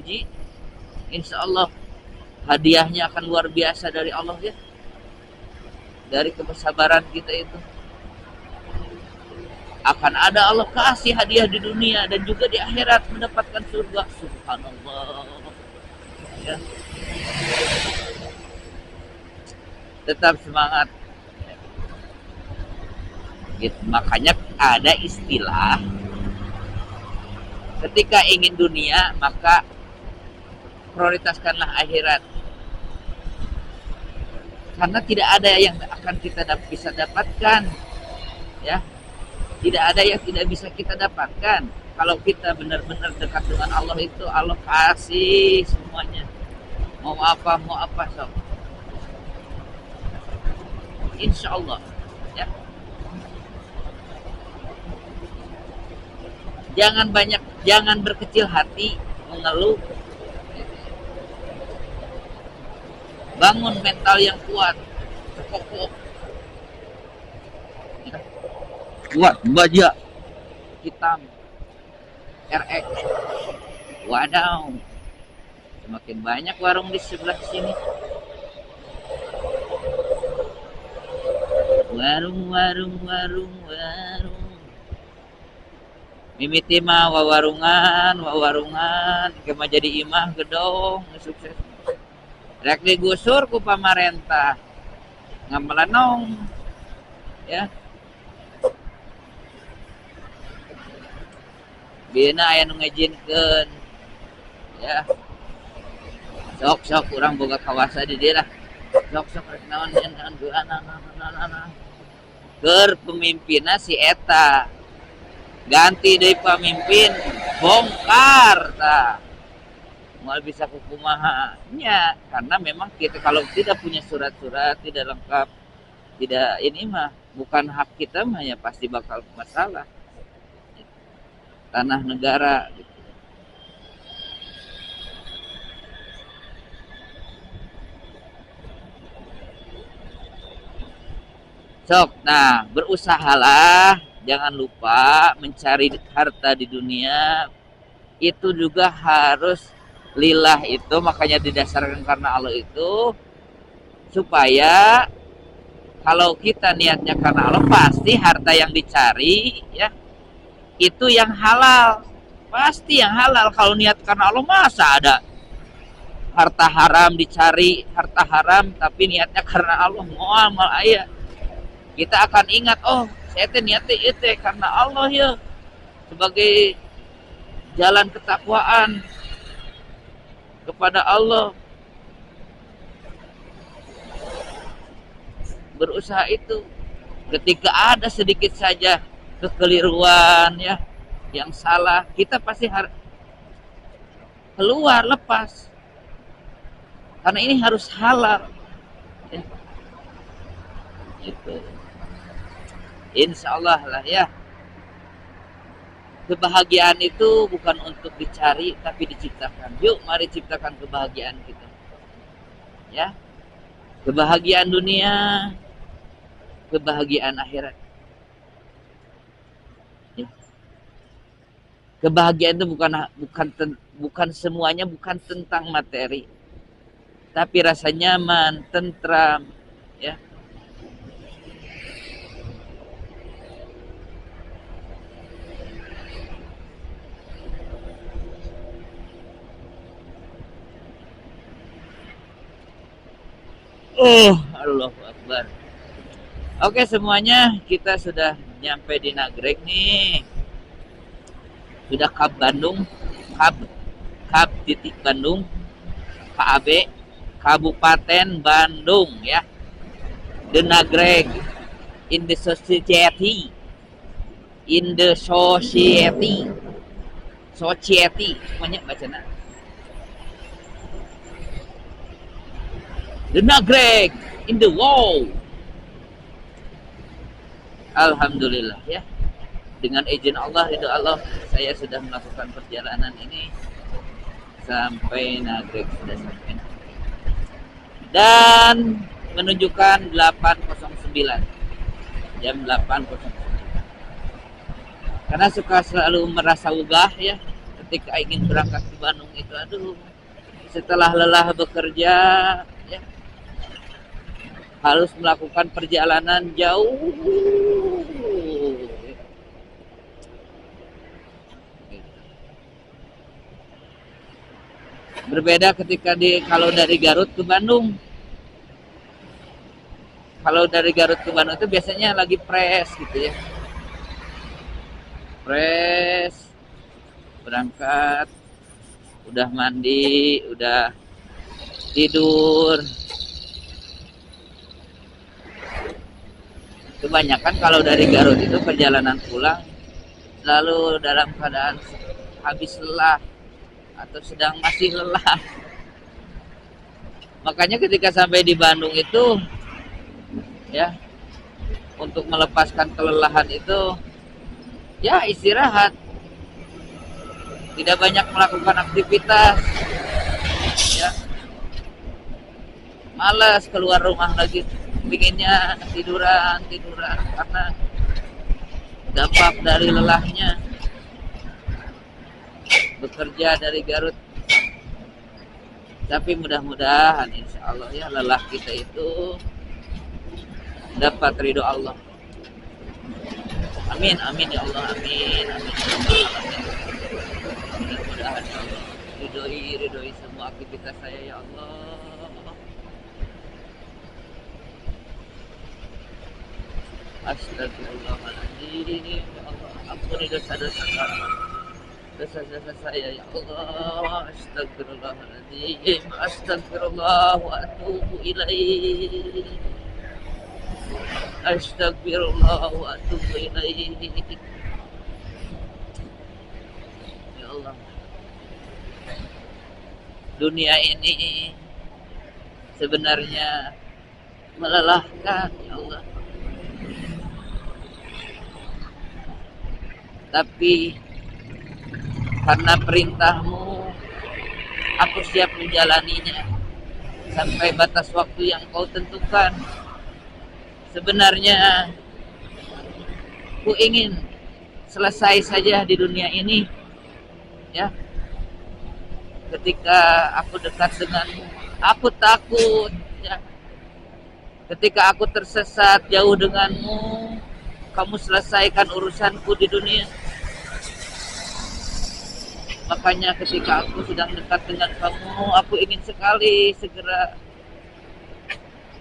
dipuji, insya Allah hadiahnya akan luar biasa dari Allah ya. Dari kesabaran kita itu akan ada Allah kasih hadiah di dunia dan juga di akhirat mendapatkan surga. Subhanallah ya. Tetap semangat gitu. Makanya ada istilah ketika ingin dunia maka prioritaskanlah akhirat, karena tidak ada yang akan kita bisa dapatkan ya, tidak ada yang tidak bisa kita dapatkan kalau kita benar-benar dekat dengan Allah. Itu Allah kasih semuanya, mau apa sok, insya Allah ya. Jangan berkecil hati, mengeluh. Bangun mental yang kuat, kokoh, kuat, baja hitam, RX. Wadaw, semakin banyak warung di sebelah sini. Warung. Mimiti mah wawarungan, kema jadi imah gedong sukses. Rek digusur ku pamarentah ngamelanong ya. Bina aya nu ngejinkeun ya. Sok urang boga kawasa di dieu lah. Sok rek naon nyen keur pemimpinna si eta. Ganti deui pamimpin, bongkar tah. Mal bisa kukumaha nya, karena memang kita kalau tidak punya surat-surat, tidak lengkap, tidak ini mah bukan hak kita mah ya pasti bakal masalah. Tanah negara gitu. Sok, nah berusahalah, jangan lupa mencari harta di dunia itu juga harus lillah, itu makanya didasarkan karena Allah itu, supaya kalau kita niatnya karena Allah pasti harta yang dicari ya itu yang halal, pasti yang halal. Kalau niat karena Allah masa ada harta haram dicari, harta haram tapi niatnya karena Allah, mal aya. Kita akan ingat, oh saya teh niatnya itu karena Allah ya, sebagai jalan ketakwaan kepada Allah. Berusaha itu ketika ada sedikit saja kekeliruan ya yang salah, kita pasti harus keluar, lepas, karena ini harus halal ya. Itu insya Allah lah ya. Kebahagiaan itu bukan untuk dicari tapi diciptakan. Yuk mari ciptakan kebahagiaan kita ya. Kebahagiaan dunia, kebahagiaan akhirat ya. Kebahagiaan itu bukan semuanya, bukan tentang materi, tapi rasa nyaman, tentram ya. Allahu Akbar. Oke semuanya, kita sudah nyampe di Nagreg nih. Sudah Kab Bandung, Kab titik Bandung, KAB, Kabupaten Bandung ya. The Nagreg in the society. Semuanya bacana. The Nagreg in the wall. Alhamdulillah ya. Dengan izin Allah, ridho Allah, saya sudah melakukan perjalanan ini sampai Nagreg, sudah sampai Nagreg. Dan menunjukkan 8.09. Jam 8.09. Karena suka selalu merasa ugah ya ketika ingin berangkat ke Bandung itu, aduh, setelah lelah bekerja, ya, harus melakukan perjalanan jauh. Berbeda ketika kalau dari Garut ke Bandung. Kalau dari Garut ke Bandung itu biasanya lagi pres gitu ya. Pres, berangkat, udah mandi, udah tidur. Kebanyakan kalau dari Garut itu perjalanan pulang selalu dalam keadaan habis lelah atau sedang masih lelah. Makanya ketika sampai di Bandung itu, ya, untuk melepaskan kelelahan itu, ya, istirahat, tidak banyak melakukan aktivitas, ya, malas keluar rumah lagi, pinginnya tiduran karena dampak dari lelahnya bekerja dari Garut. Tapi mudah-mudahan insya Allah ya lelah kita itu dapat ridho Allah. Amin, amin ya Allah, amin, amin ya Allah, amin. Mudah-mudahan ya Allah ridhoi semua aktivitas saya ya Allah. Astagfirullahaladzim, ya Allah, ampuni dosa-dosa saya ya Allah. Astagfirullahaladzim, astagfirullah wa atubu ilaih. Astagfirullah wa atubu ilaih. Ya Allah, dunia ini sebenarnya melelahkan ya Allah, tapi karena perintahmu aku siap menjalaninya sampai batas waktu yang kau tentukan. Sebenarnya aku ingin selesai saja di dunia ini, ya. Ketika aku dekat denganmu, aku takut, ya. Ketika aku tersesat jauh denganmu, kamu selesaikan urusanku di dunia. Makanya ketika aku sedang dekat dengan kamu, aku ingin sekali segera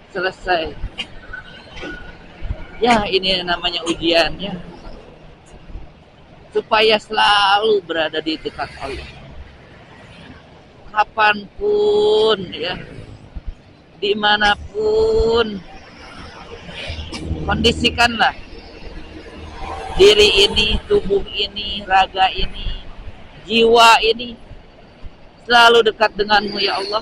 selesai. Ya, ini namanya ujian, ya. Supaya selalu berada di dekat Allah. Kapanpun, ya, dimanapun, kondisikanlah diri ini, tubuh ini, raga ini, jiwa ini selalu dekat denganmu ya Allah,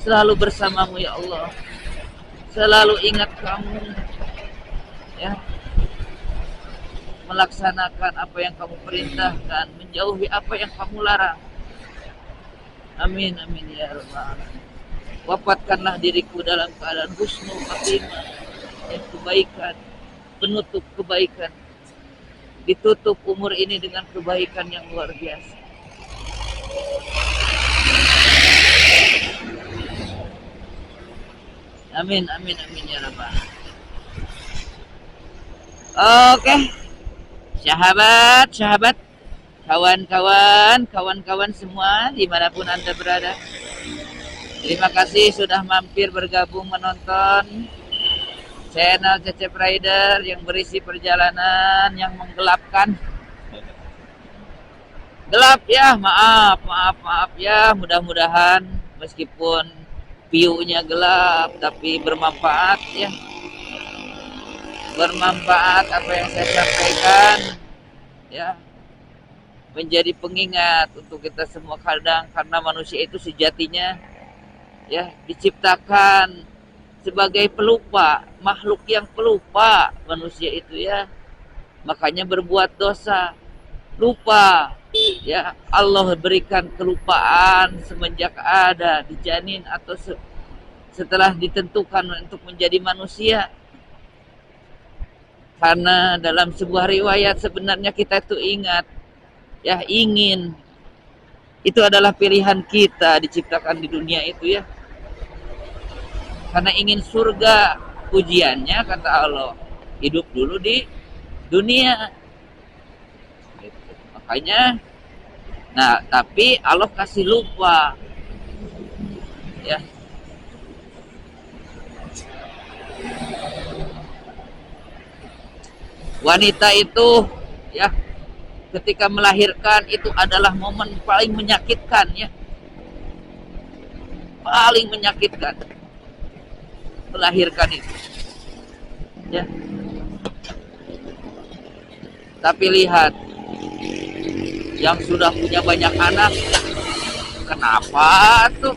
selalu bersamamu ya Allah, selalu ingat kamu, ya, melaksanakan apa yang kamu perintahkan, menjauhi apa yang kamu larang. Amin, amin ya rabbal alamin. Wafatkanlah diriku dalam keadaan husnul khatimah, kebaikan, penutup kebaikan, ditutup umur ini dengan kebaikan yang luar biasa. Amin, amin, amin ya rabbal. Oke, sahabat, kawan-kawan semua dimanapun Anda berada, terima kasih sudah mampir bergabung menonton channel Cecep Rider yang berisi perjalanan yang menggelapkan. Gelap ya, maaf ya, mudah-mudahan meskipun view-nya gelap tapi bermanfaat ya. Bermanfaat apa yang saya sampaikan, ya, menjadi pengingat untuk kita semua. Kadang karena manusia itu sejatinya, ya, diciptakan sebagai pelupa, makhluk yang pelupa manusia itu, ya. Makanya berbuat dosa, lupa, ya. Allah berikan kelupaan semenjak ada di janin atau setelah ditentukan untuk menjadi manusia. Karena dalam sebuah riwayat sebenarnya kita itu ingat ya ingin. Itu adalah pilihan kita diciptakan di dunia itu ya. Karena ingin surga, ujiannya kata Allah, hidup dulu di dunia. Gitu. Makanya, nah tapi Allah kasih lupa, ya. Wanita itu, ya, ketika melahirkan itu adalah momen paling menyakitkan, ya, paling menyakitkan melahirkan itu, ya. Tapi lihat yang sudah punya banyak anak, kenapa tuh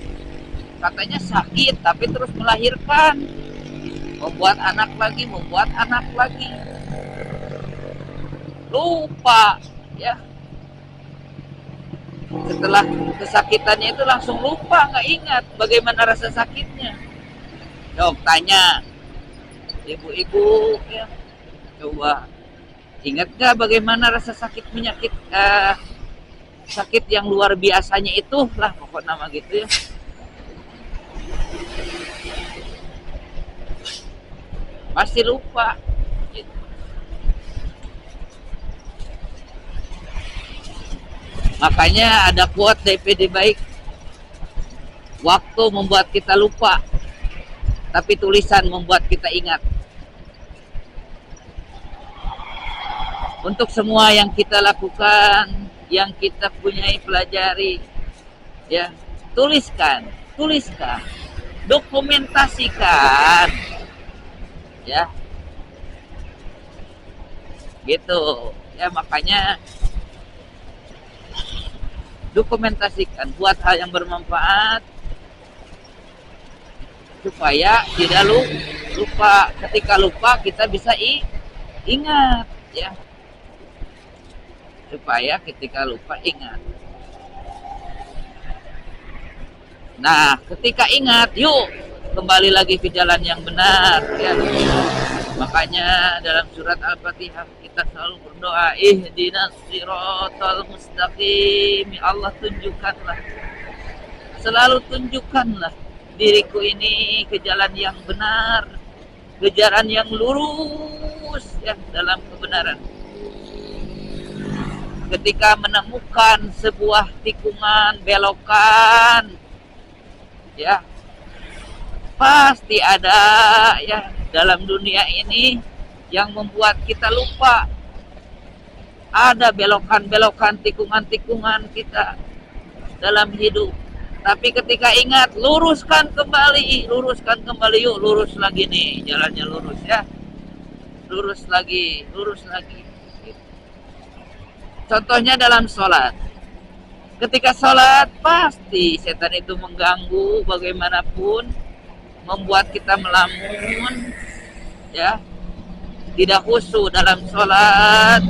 katanya sakit tapi terus melahirkan, membuat anak lagi, lupa, ya. Setelah kesakitannya itu langsung lupa, nggak ingat bagaimana rasa sakitnya. Dok, tanya ibu-ibu, ya, coba ingat nggak bagaimana rasa sakit penyakit, sakit yang luar biasanya itu lah, pokok nama gitu ya. Pasti lupa. Gitu. Makanya ada quote DPD baik, waktu membuat kita lupa, tapi tulisan membuat kita ingat. Untuk semua yang kita lakukan, yang kita punyai pelajari, ya, tuliskan, dokumentasikan, ya, gitu, ya. Makanya dokumentasikan, buat hal yang bermanfaat supaya tidak lupa. Ketika lupa kita bisa ingat, ya. Supaya ketika lupa ingat. Nah, ketika ingat, yuk kembali lagi ke jalan yang benar, ya. Makanya dalam surat Al-Fatihah kita selalu berdoa, ihdinas siratal mustaqim. Ya Allah, tunjukkanlah, selalu tunjukkanlah diriku ini ke jalan yang benar, ke jalan yang lurus, ya, dalam kebenaran. Ketika menemukan sebuah tikungan, belokan, ya, pasti ada, ya, dalam dunia ini yang membuat kita lupa. Ada belokan-belokan, tikungan-tikungan kita dalam hidup. Tapi ketika ingat, luruskan kembali, yuk, lurus lagi nih, jalannya lurus, ya. Lurus lagi. Contohnya dalam sholat. Ketika sholat, pasti setan itu mengganggu bagaimanapun, membuat kita melamun, ya, tidak khusyuk dalam sholat.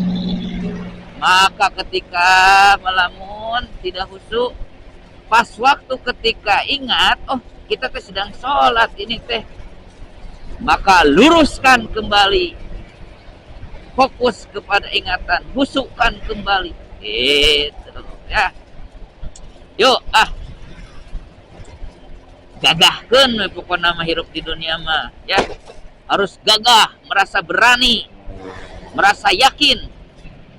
Maka ketika melamun, tidak khusyuk, pas waktu ketika ingat, oh kita teh sedang sholat ini teh, maka luruskan kembali, fokus kepada ingatan, husukkan kembali, gitu, ya. Yuk, gagahkan pokoknya mah hirup di dunia mah, ya. Harus gagah, merasa berani, merasa yakin,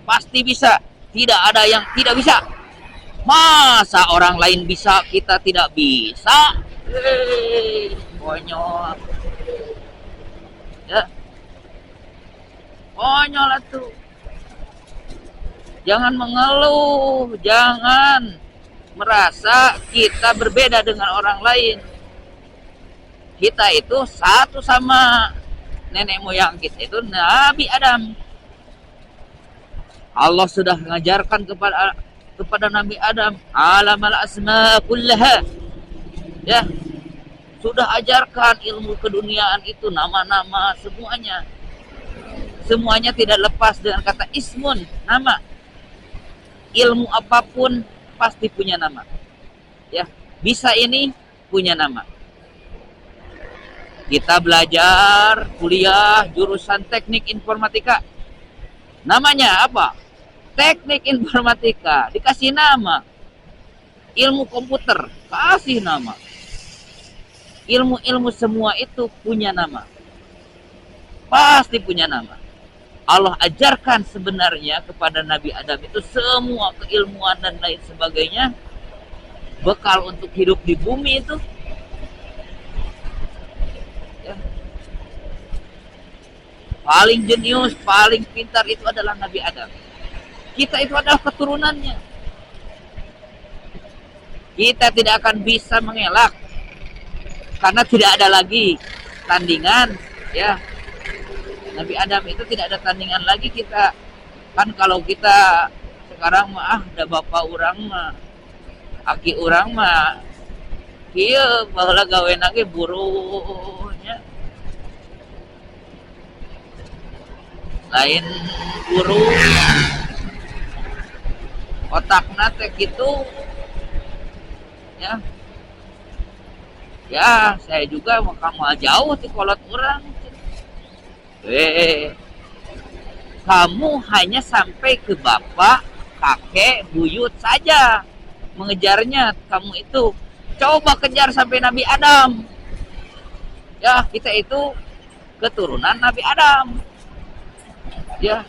pasti bisa. Tidak ada yang tidak bisa. Masa orang lain bisa, kita tidak bisa? Konyol, ya. Konyol tuh. Jangan mengeluh, jangan merasa kita berbeda dengan orang lain. Kita itu satu sama nenek moyang kita itu Nabi Adam. Allah sudah mengajarkan kepada Nabi Adam, alamal asma kullaha, ya. Sudah ajarkan ilmu keduniaan itu, nama-nama semuanya. Semuanya tidak lepas dengan kata ismun, nama. Ilmu apapun pasti punya nama, ya. Bisa ini punya nama. Kita belajar kuliah jurusan teknik informatika, namanya apa? Teknik informatika dikasih nama, ilmu komputer kasih nama, ilmu-ilmu semua itu punya nama, pasti punya nama. Allah ajarkan sebenarnya kepada Nabi Adam itu semua keilmuan dan lain sebagainya, bekal untuk hidup di bumi itu. Ya. Paling jenius, paling pintar itu adalah Nabi Adam. Kita itu adalah keturunannya. Kita tidak akan bisa mengelak karena tidak ada lagi tandingan, ya. Nabi Adam itu tidak ada tandingan lagi kita. Kan kalau kita sekarang mah ada bapak orang mah, aki orang mah, kieu baheula gawena ge burunya. Lain buru otakna teh gitu, ya. Ya, saya juga mau jauh ti kolot orang. Kamu hanya sampai ke bapak, kakek, buyut saja mengejarnya. Kamu itu coba kejar sampai Nabi Adam. Ya, kita itu keturunan Nabi Adam. Ya,